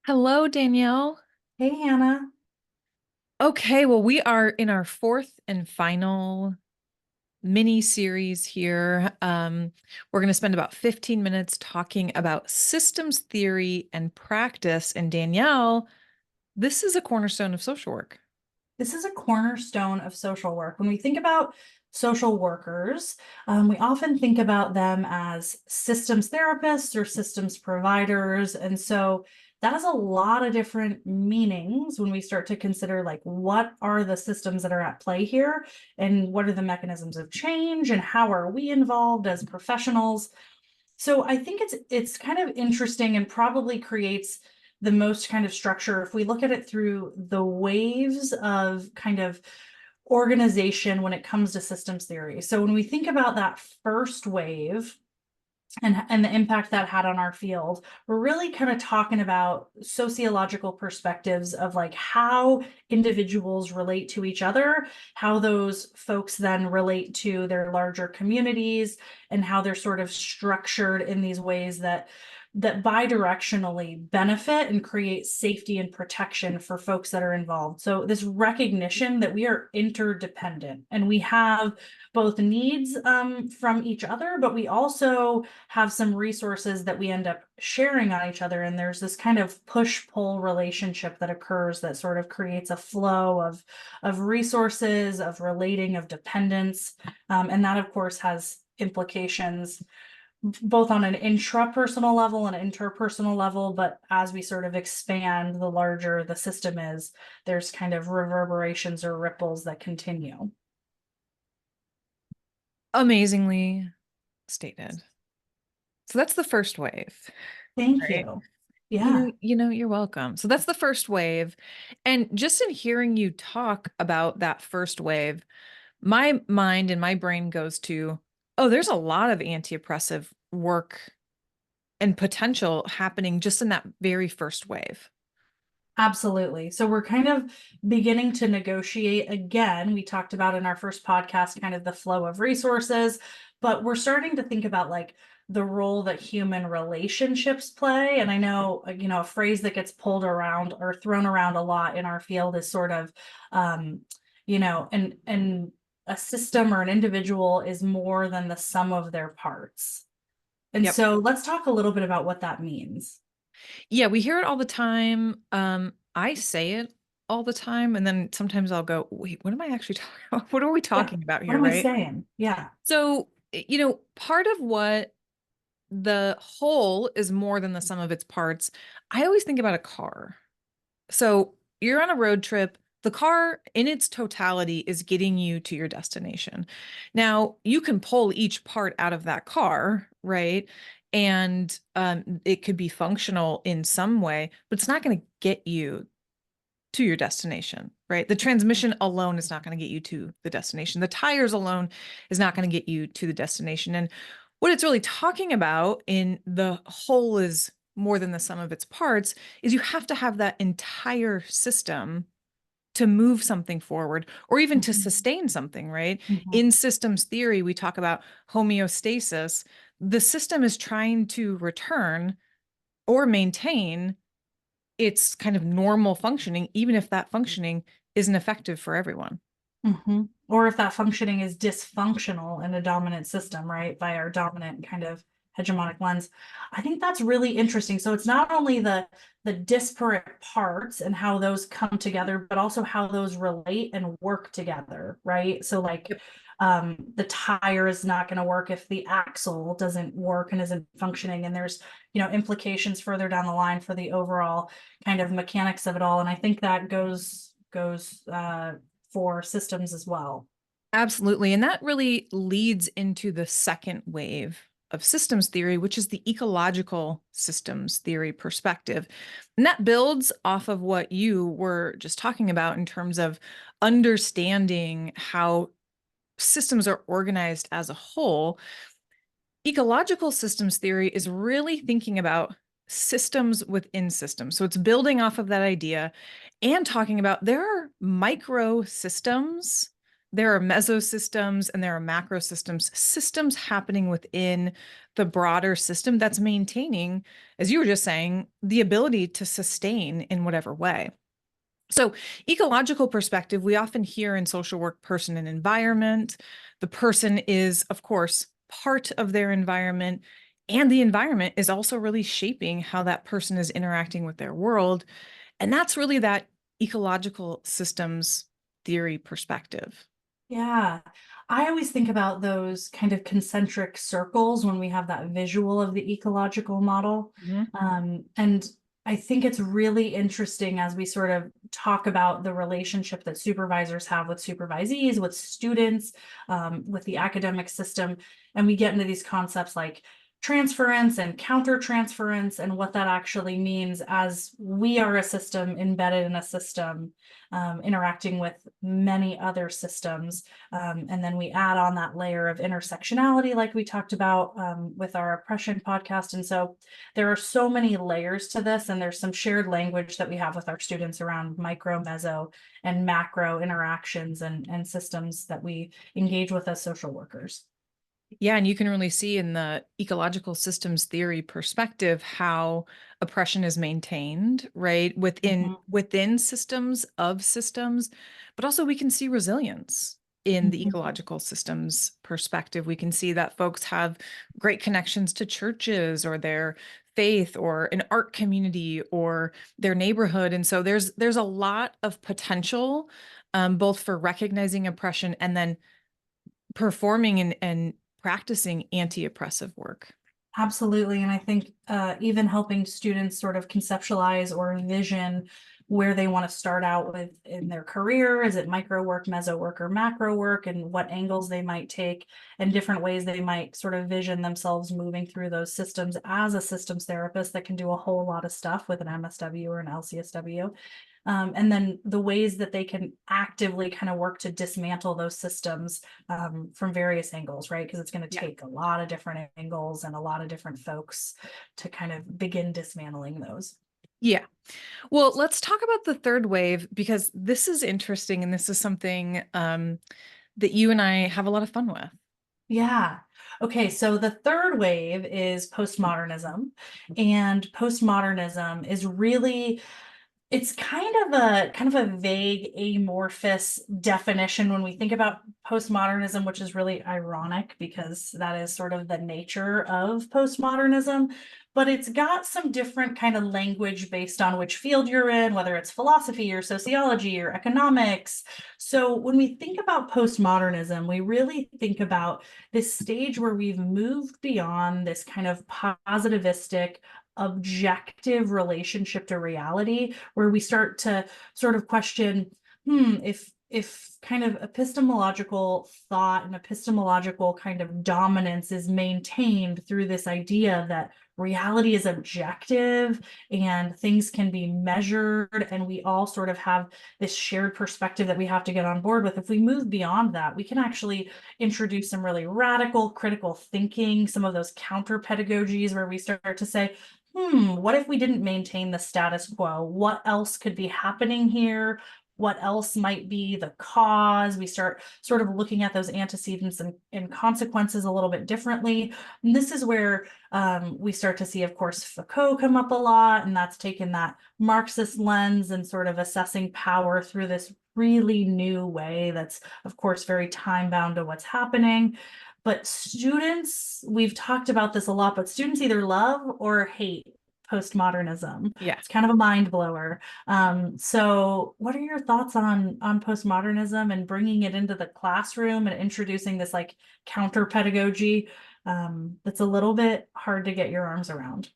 Hello, Danielle. Hey, Hannah. Okay, well, we are in our fourth and final mini series here. We're going to spend about 15 minutes talking about systems theory and practice. And Danielle, this is a cornerstone of social work. This is a cornerstone of social work. When we think about social workers, we often think about them as systems therapists or systems providers. And so that has a lot of different meanings when we start to consider like what are the systems that are at play here and what are the mechanisms of change and how are we involved as professionals. So I think it's kind of interesting and probably creates the most kind of structure if we look at it through the waves of kind of organization when it comes to systems theory. So when we think about that first wave, and the impact that had on our field, we're really kind of talking about sociological perspectives of like how individuals relate to each other, how those folks then relate to their larger communities, and how they're sort of structured in these ways that bidirectionally benefit and create safety and protection for folks that are involved. So this recognition that we are interdependent and we have both needs from each other, but we also have some resources that we end up sharing on each other. And there's this kind of push-pull relationship that occurs that sort of creates a flow of resources, of relating, of dependence. And that, of course, has implications both on an intrapersonal level and interpersonal level, but as we sort of expand, the larger the system is, there's kind of reverberations or ripples that continue. Amazingly stated. So that's the first wave, Thank right? you. Yeah, You're welcome. So that's the first wave. And just in hearing you talk about that first wave, my mind and my brain goes to, oh, there's a lot of anti-oppressive work and potential happening just in that very first wave. absolutely. So we're kind of beginning to negotiate again. We talked about in our first podcast kind of the flow of resources, but we're starting to think about like the role that human relationships play. And I know, a phrase that gets pulled around or thrown around a lot in our field is sort of, and a system or an individual is more than the sum of their parts. And Yep. so let's talk a little bit about what that means. Yeah, we hear it all the time. I say it all the time, and then sometimes I'll go, wait, what am I actually talking about? What are we Yeah. talking about What here, am I right? saying? Yeah. So, part of what the whole is more than the sum of its parts. I always think about a car. So you're on a road trip. The car in its totality is getting you to your destination. Now, you can pull each part out of that car, right? And it could be functional in some way, but it's not going to get you to your destination, right? The transmission alone is not going to get you to the destination. The tires alone is not going to get you to the destination. And what it's really talking about in the whole is more than the sum of its parts is you have to have that entire system to move something forward or even to Mhm. sustain something, right? Mhm. In systems theory, we talk about homeostasis. The system is trying to return or maintain its kind of normal functioning, even if that functioning isn't effective for everyone. Mhm. Or if that functioning is dysfunctional in a dominant system, right, by our dominant kind of hegemonic lens. I think that's really interesting. So it's not only the disparate parts and how those come together, but also how those relate and work together, right? So like Yep. the tire is not going to work if the axle doesn't work and isn't functioning. And there's, implications further down the line for the overall kind of mechanics of it all. And I think that goes for systems as well. Absolutely. And that really leads into the second wave of systems theory, which is the ecological systems theory perspective. And that builds off of what you were just talking about in terms of understanding how systems are organized as a whole. Ecological systems theory is really thinking about systems within systems. So it's building off of that idea and talking about there are micro systems there are mesosystems and there are macro systems happening within the broader system that's maintaining, as you were just saying, the ability to sustain in whatever way. So, ecological perspective, we often hear in social work person and environment. The person is, of course, part of their environment, and the environment is also really shaping how that person is interacting with their world. And that's really that ecological systems theory perspective. Yeah. I always think about those kind of concentric circles when we have that visual of the ecological model. Mhm. And I think it's really interesting as we sort of talk about the relationship that supervisors have with supervisees, with students, with the academic system. And we get into these concepts like transference and countertransference and what that actually means as we are a system embedded in a system, interacting with many other systems. And then we add on that layer of intersectionality, like we talked about with our oppression podcast. And so there are so many layers to this, and there's some shared language that we have with our students around micro, meso, and macro interactions and systems that we engage with as social workers. Yeah, and you can really see in the ecological systems theory perspective how oppression is maintained, right? Mhm, Within systems of systems, but also we can see resilience in the mhm. ecological systems perspective. We can see that folks have great connections to churches or their faith or an art community or their neighborhood. And so there's a lot of potential both for recognizing oppression and then performing and practicing anti-oppressive work. Absolutely. And I think even helping students sort of conceptualize or envision where they want to start out with in their career. Is it micro work, meso work, or macro work, and what angles they might take and different ways they might sort of vision themselves moving through those systems as a systems therapist that can do a whole lot of stuff with an MSW or an LCSW. And then the ways that they can actively kind of work to dismantle those systems from various angles, right? Because it's going to Yeah. take a lot of different angles and a lot of different folks to kind of begin dismantling those. Yeah. Well, let's talk about the third wave because this is interesting and this is something that you and I have a lot of fun with. Yeah. Okay, so the third wave is postmodernism, and postmodernism is really it's kind of a vague amorphous definition when we think about postmodernism, which is really ironic because that is sort of the nature of postmodernism, but it's got some different kind of language based on which field you're in, whether it's philosophy or sociology or economics. So when we think about postmodernism, we really think about this stage where we've moved beyond this kind of positivistic objective relationship to reality, where we start to sort of question, if kind of epistemological thought and epistemological kind of dominance is maintained through this idea that reality is objective and things can be measured, and we all sort of have this shared perspective that we have to get on board with. If we move beyond that, we can actually introduce some really radical critical thinking, some of those counter pedagogies where we start to say, what if we didn't maintain the status quo? What else could be happening here? What else might be the cause? We start sort of looking at those antecedents and consequences a little bit differently. And this is where we start to see, of course, Foucault come up a lot, and that's taken that Marxist lens and sort of assessing power through this really new way that's, of course, very time bound to what's happening. But students, we've talked about this a lot, but students either love or hate postmodernism. Yeah. It's kind of a mind blower. So what are your thoughts on postmodernism and bringing it into the classroom and introducing this like counter pedagogy that's a little bit hard to get your arms around?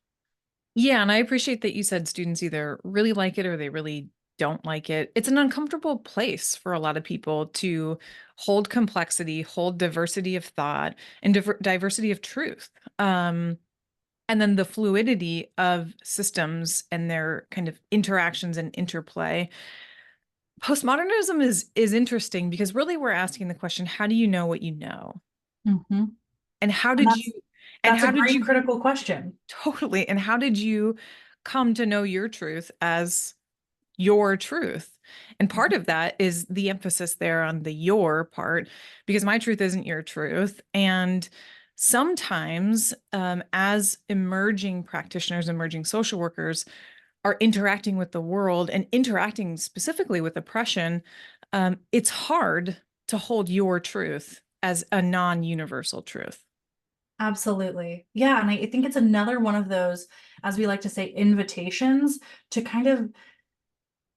Yeah, and I appreciate that you said students either really like it or they really don't like it. It's an uncomfortable place for a lot of people to hold complexity, hold diversity of thought, and diversity of truth. And then the fluidity of systems and their kind of interactions and interplay. Postmodernism is interesting because really we're asking the question, how do you know what you know? Mhm. And how And did that's you and that's a how did great you critical question. totally and how did you come to know your truth as your truth? And part of that is the emphasis there on the your part, because my truth isn't your truth. And sometimes, as emerging practitioners, emerging social workers are interacting with the world and interacting specifically with oppression, it's hard to hold your truth as a non-universal truth. Absolutely. Yeah. And I think it's another one of those, as we like to say, invitations to kind of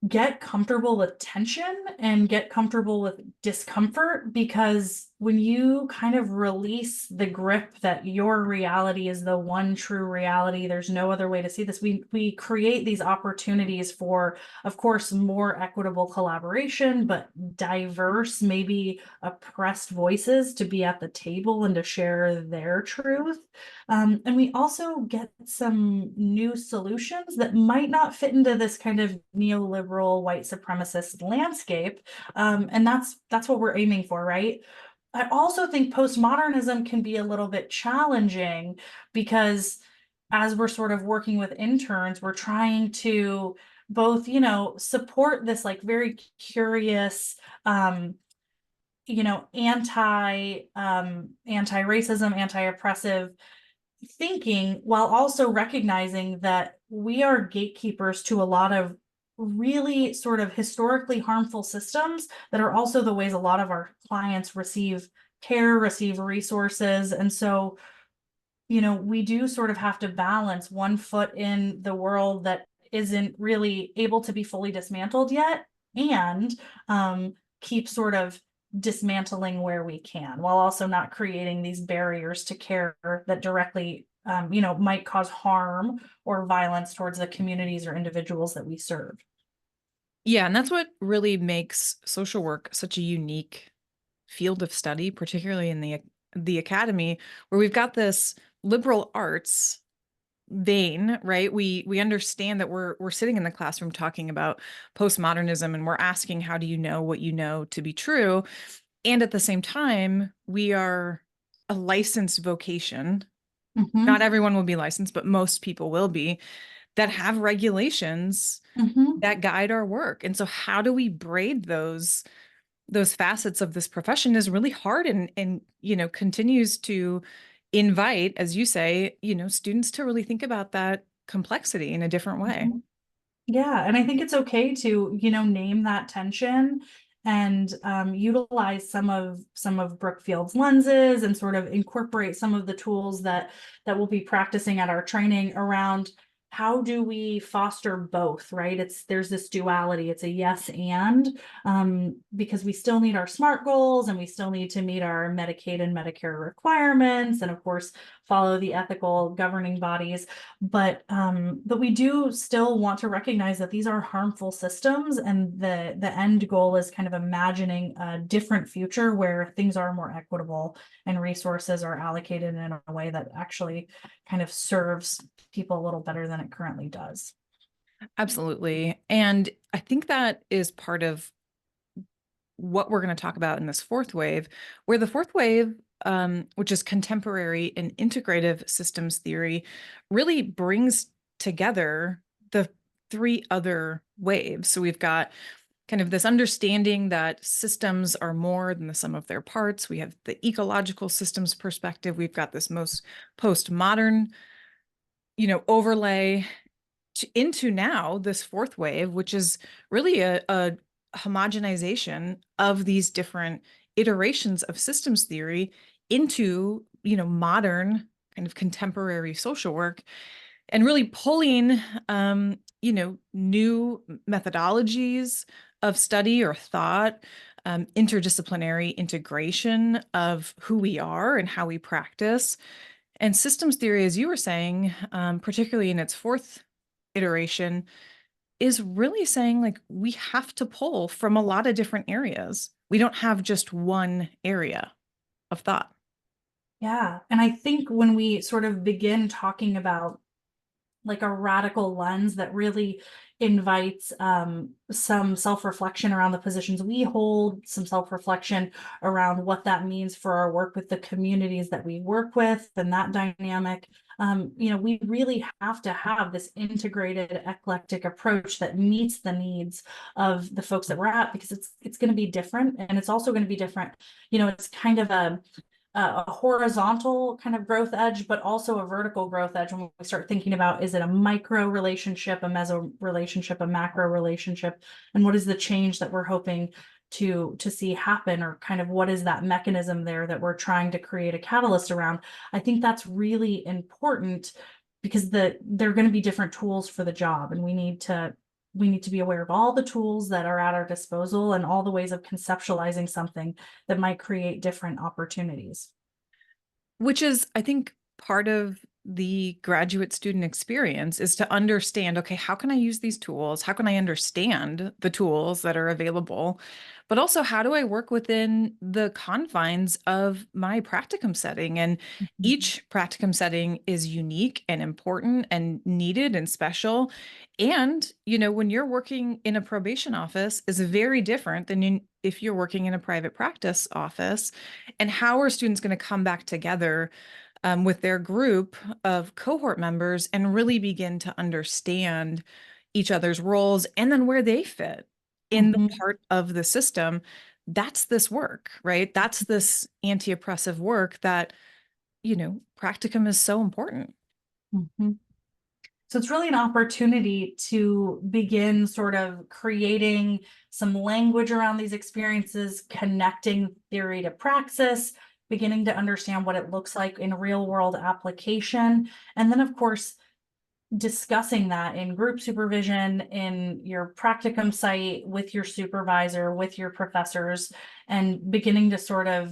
get comfortable with tension and get comfortable with discomfort, because when you kind of release the grip that your reality is the one true reality, there's no other way to see this, we create these opportunities for, of course, more equitable collaboration, but diverse, maybe oppressed voices to be at the table and to share their truth. And we also get some new solutions that might not fit into this kind of neoliberal white supremacist landscape. And that's what we're aiming for, right? I also think postmodernism can be a little bit challenging because as we're sort of working with interns, we're trying to both, support this like very curious, anti-racism, anti-oppressive thinking, while also recognizing that we are gatekeepers to a lot of really sort of historically harmful systems that are also the ways a lot of our clients receive care, receive resources. And so, we do sort of have to balance one foot in the world that isn't really able to be fully dismantled yet, and keep sort of dismantling where we can, while also not creating these barriers to care that directly, might cause harm or violence towards the communities or individuals that we serve. Yeah, and that's what really makes social work such a unique field of study, particularly in the academy, where we've got this liberal arts vein, right? We understand that we're sitting in the classroom talking about postmodernism, and we're asking, how do you know what you know to be true? And at the same time, we are a licensed vocation. Not Mm-hmm. everyone will be licensed, but most people will be, that have regulations Mm-hmm. that guide our work. And so how do we braid those facets of this profession is really hard, and continues to invite, as you say, students to really think about that complexity in a different way. Mm-hmm. Yeah, and I think it's okay to, name that tension and utilize some of Brookfield's lenses and sort of incorporate some of the tools that we'll be practicing at our training around how do we foster both, right? There's this duality. It's a yes and, because we still need our SMART goals and we still need to meet our Medicaid and Medicare requirements, and of course follow the ethical governing bodies. But we do still want to recognize that these are harmful systems, and the end goal is kind of imagining a different future where things are more equitable and resources are allocated in a way that actually kind of serves people a little better than it currently does. Absolutely. And I think that is part of what we're going to talk about in this fourth wave, where the fourth wave, which is contemporary and integrative systems theory, really brings together the three other waves. So we've got kind of this understanding that systems are more than the sum of their parts. We have the ecological systems perspective. We've got this most postmodern, overlay into now this fourth wave, which is really a homogenization of these different iterations of systems theory into, modern kind of contemporary social work, and really pulling, new methodologies of study or thought, interdisciplinary integration of who we are and how we practice. And systems theory, as you were saying, particularly in its fourth iteration, is really saying like we have to pull from a lot of different areas. We don't have just one area of thought. Yeah. And I think when we sort of begin talking about like a radical lens that really invites some self-reflection around the positions we hold, some self-reflection around what that means for our work with the communities that we work with and that dynamic. We really have to have this integrated, eclectic approach that meets the needs of the folks that we're at, because it's going to be different, and it's also going to be different. It's kind of a horizontal kind of growth edge, but also a vertical growth edge when we start thinking about, is it a micro relationship, a meso relationship, a macro relationship, and what is the change that we're hoping to see happen, or kind of what is that mechanism there that we're trying to create a catalyst around. I think that's really important, because they're going to be different tools for the job, and we need to be aware of all the tools that are at our disposal and all the ways of conceptualizing something that might create different opportunities. Which is, I think, part of the graduate student experience is to understand, okay, how can I use these tools? How can I understand the tools that are available? But also, how do I work within the confines of my practicum setting? And Mhm. each practicum setting is unique and important and needed and special. And, when you're working in a probation office is very different than if you're working in a private practice office. And how are students going to come back together with their group of cohort members and really begin to understand each other's roles and then where they fit in the Mhm. part of the system? That's this work, right? That's this anti-oppressive work that, practicum is so important. Mhm. So it's really an opportunity to begin sort of creating some language around these experiences, connecting theory to praxis, beginning to understand what it looks like in real world application. And then, of course, discussing that in group supervision, in your practicum site, with your supervisor, with your professors, and beginning to sort of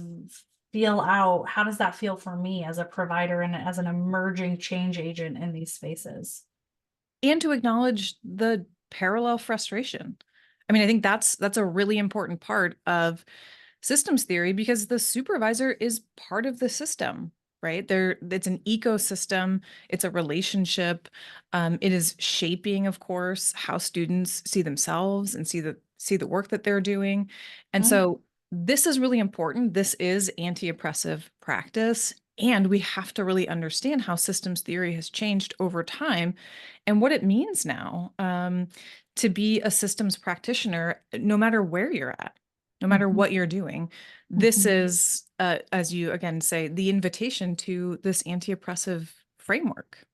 feel out, how does that feel for me as a provider and as an emerging change agent in these spaces? And to acknowledge the parallel frustration. I mean, I think that's a really important part of systems theory because the supervisor is part of the system, right? It's an ecosystem, it's a relationship. It is shaping, of course, how students see themselves and see the work that they're doing. And Right. so this is really important. This is anti-oppressive practice. And we have to really understand how systems theory has changed over time and what it means now to be a systems practitioner, no matter where you're at, no matter Mhm. what you're doing. This Mhm. is, as you again say, the invitation to this anti-oppressive framework.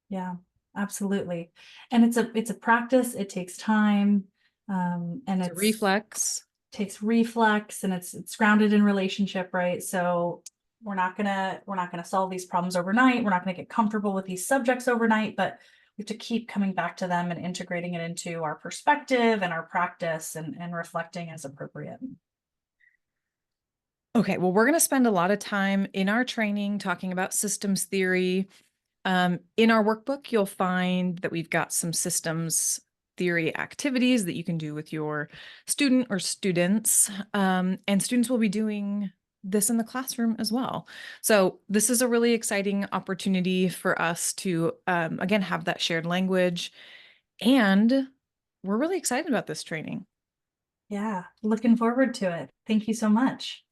Yeah, absolutely. And it's a practice. It takes time, and It's a it's reflex. takes reflex, and it's grounded in relationship, right? So we're not gonna solve these problems overnight. We're not gonna get comfortable with these subjects overnight, but we have to keep coming back to them and integrating it into our perspective and our practice, and reflecting as appropriate. Okay, well, we're going to spend a lot of time in our training talking about systems theory. In our workbook, you'll find that we've got some systems theory activities that you can do with your student or students. And students will be doing this in the classroom as well. So this is a really exciting opportunity for us to, again, have that shared language. And we're really excited about this training. Yeah, looking forward to it. Thank you so much.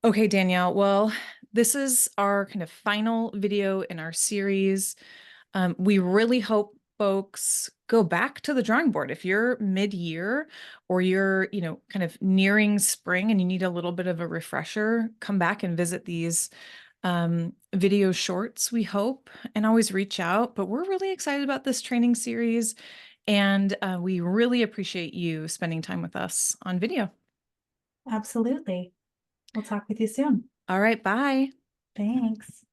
Okay, Danielle. Well, this is our kind of final video in our series. We really hope folks go back to the drawing board. If you're mid-year or you're, kind of nearing spring and you need a little bit of a refresher, come back and visit these video shorts, we hope, and always reach out. But we're really excited about this training series, and we really appreciate you spending time with us on video. Absolutely. We'll talk with you soon. All right, bye. Thanks.